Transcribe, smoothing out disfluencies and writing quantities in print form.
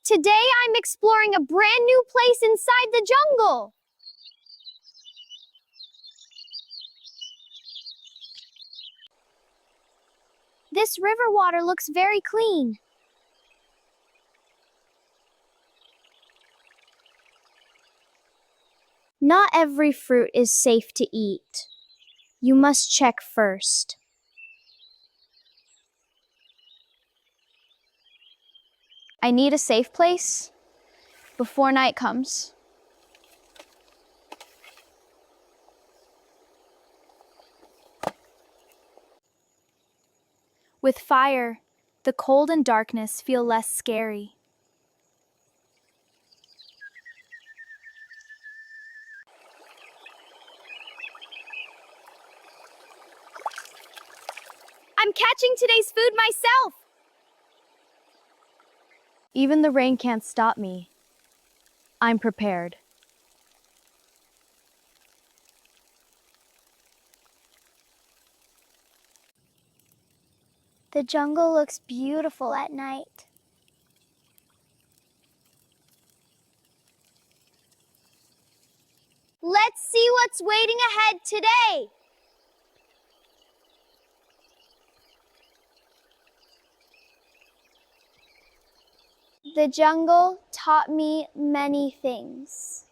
Today I'm exploring a brand new place inside the jungle. This river water looks very clean. Not every fruit is safe to eat. You must check first. I need a safe place before night comes. With fire, the cold and darkness feel less scary. I'm catching today's food myself. Even the rain can't stop me. I'm prepared. The jungle looks beautiful at night. Let's see what's waiting ahead today. The jungle taught me many things.